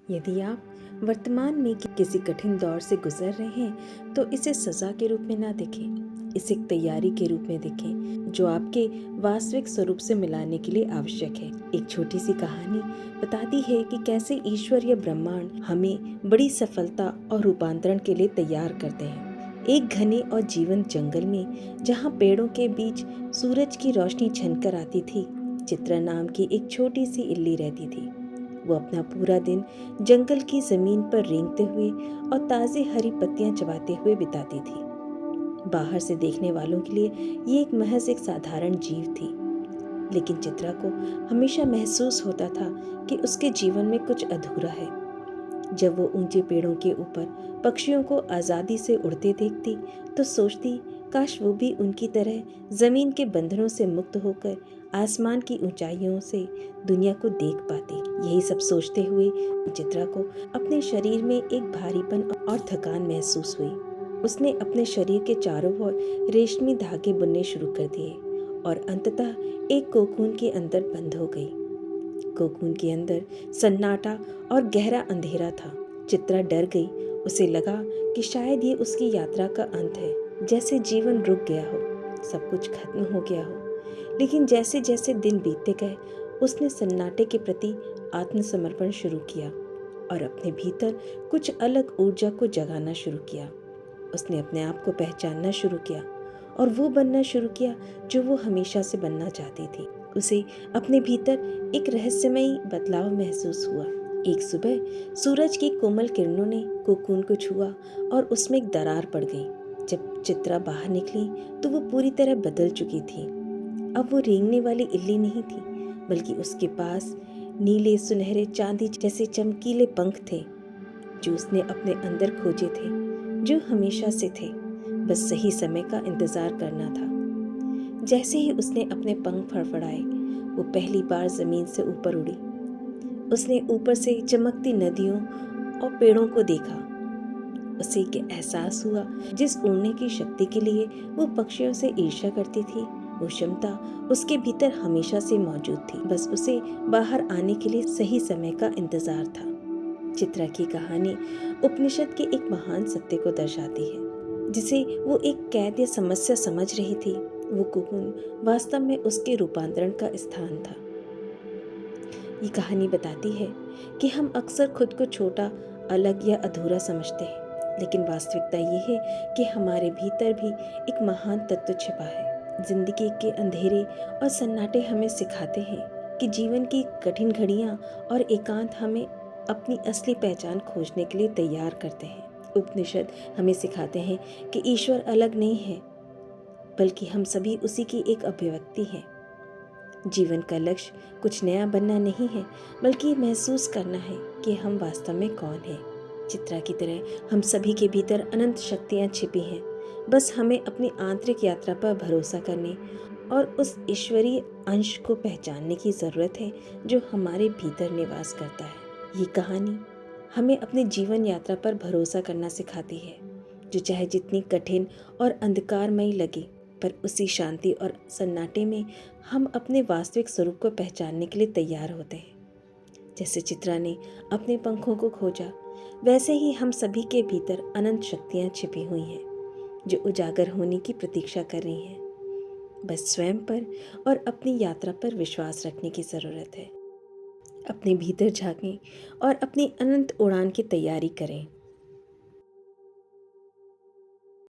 यदि आप वर्तमान में किसी कठिन दौर से गुजर रहे हैं तो इसे सजा के रूप में ना देखें, इसे एक तैयारी के रूप में देखें जो आपके वास्तविक स्वरूप से मिलाने के लिए आवश्यक है। एक छोटी सी कहानी बताती है कि कैसे ईश्वर या ब्रह्मांड हमें बड़ी सफलता और रूपांतरण के लिए तैयार करते हैं। एक घने और जीवंत जंगल में जहाँ पेड़ों के बीच सूरज की रोशनी छनकर आती थी, चित्रा नाम की एक छोटी सी इल्ली रहती थी। वो अपना पूरा दिन जंगल की जमीन पर रेंगते हुए और ताज़ी हरी पत्तियां चबाते हुए बिताती थी। बाहर से देखने वालों के लिए ये एक महज एक साधारण जीव थी, लेकिन चित्रा को हमेशा महसूस होता था कि उसके जीवन में कुछ अधूरा है। जब वो ऊंचे पेड़ों के ऊपर पक्षियों को आज़ादी से उड़ते देखती तो सोचती काश वो भी उनकी तरह जमीन के बंधनों से मुक्त होकर आसमान की ऊंचाइयों से दुनिया को देख पाती। यही सब सोचते हुए चित्रा को अपने शरीर में एक भारीपन और थकान महसूस हुई। उसने अपने शरीर के चारों ओर रेशमी धागे बुनने शुरू कर दिए और अंततः एक कोकून के अंदर बंद हो गई। कोकून के अंदर सन्नाटा और गहरा अंधेरा था। चित्रा डर गई। उसे लगा कि शायद ये उसकी यात्रा का अंत है, जैसे जीवन रुक गया हो, सब कुछ खत्म हो गया हो। लेकिन जैसे जैसे दिन बीतते गए उसने सन्नाटे के प्रति आत्मसमर्पण शुरू किया और अपने भीतर कुछ अलग ऊर्जा को जगाना शुरू किया। उसने अपने आप को पहचानना शुरू किया और वो बनना शुरू किया जो वो हमेशा से बनना चाहती थी। उसे अपने भीतर एक रहस्यमयी बदलाव महसूस हुआ। एक सुबह सूरज की कोमल किरणों ने कोकून को छुआ और उसमें एक दरार पड़ गई। जब चित्रा बाहर निकली तो वो पूरी तरह बदल चुकी थी। अब वो रेंगने वाली इल्ली नहीं थी, बल्कि उसके पास नीले सुनहरे चांदी जैसे चमकीले पंख थे जो उसने अपने अंदर खोजे थे, जो हमेशा से थे, बस सही समय का इंतजार करना था। जैसे ही उसने अपने पंख फड़फड़ाए वो पहली बार जमीन से ऊपर उड़ी। उसने ऊपर से चमकती नदियों और पेड़ों को देखा। उसे ये एहसास हुआ जिस उड़ने की शक्ति के लिए वो पक्षियों से ईर्ष्या करती थी, वो क्षमता उसके भीतर हमेशा से मौजूद थी। बस उसे बाहर आने के लिए सही समय का इंतजार था। चित्रा की कहानी उपनिषद के एक महान सत्य को दर्शाती है, जिसे वो एक कैद या समस्या समझ रही थी। वो कोकून वास्तव में उसके रूपांतरण का स्थान था। ये कहानी बताती है कि हम अक्सर खुद को छोटा, अलग या अधूरा समझते हैं, लेकिन वास्तविकता ये है कि हमारे भीतर भी एक महान तत्व छिपा है। जिंदगी के अंधेरे और सन्नाटे हमें सिखाते हैं कि जीवन की कठिन घड़ियां और एकांत हमें अपनी असली पहचान खोजने के लिए तैयार करते हैं। उपनिषद हमें सिखाते हैं कि ईश्वर अलग नहीं है, बल्कि हम सभी उसी की एक अभिव्यक्ति हैं। जीवन का लक्ष्य कुछ नया बनना नहीं है, बल्कि महसूस करना है कि हम वास्तव में कौन हैं। चित्रा की तरह हम सभी के भीतर अनंत शक्तियाँ छिपी हैं। बस हमें अपनी आंतरिक यात्रा पर भरोसा करने और उस ईश्वरीय अंश को पहचानने की ज़रूरत है जो हमारे भीतर निवास करता है। ये कहानी हमें अपनी जीवन यात्रा पर भरोसा करना सिखाती है, जो चाहे जितनी कठिन और अंधकारमयी लगे, पर उसी शांति और सन्नाटे में हम अपने वास्तविक स्वरूप को पहचानने के लिए तैयार होते हैं। जैसे चित्रा ने अपने पंखों को खोजा, वैसे ही हम सभी के भीतर अनंत शक्तियाँ छिपी हुई हैं जो उजागर होने की प्रतीक्षा कर रही हैं। बस स्वयं पर और अपनी यात्रा पर विश्वास रखने की ज़रूरत है। अपने भीतर झांकें और अपनी अनंत उड़ान की तैयारी करें।